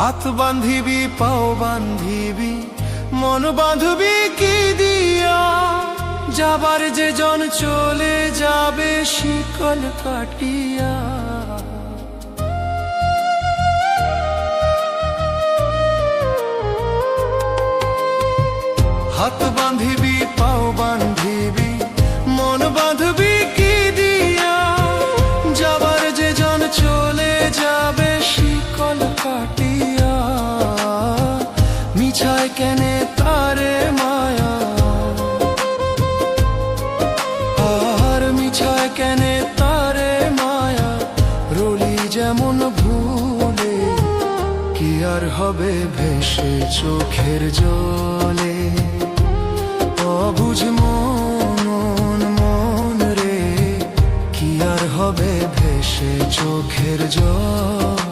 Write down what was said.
হাত বান্ধিবি পাও বান্ধিবি মন বাঁধবি কি দিয়া, যাবার যে জন চলে যাবে শিকল কাটিয়া। হাত বাঁধিবি পাও বান্ধিবি মন বাঁধবি কি দিয়া, যাবার যে জন চলে যাবে শিকল কাটিয়া। মিছায় কেনে তারে মায়া, আর মিছায় কেনে তারে মায়া, রলি যেমন ভুলে কি আর হবে ভেসে চোখের জলে। অবুঝ মন মন রে, কি আর হবে ভেসে চোখের জল।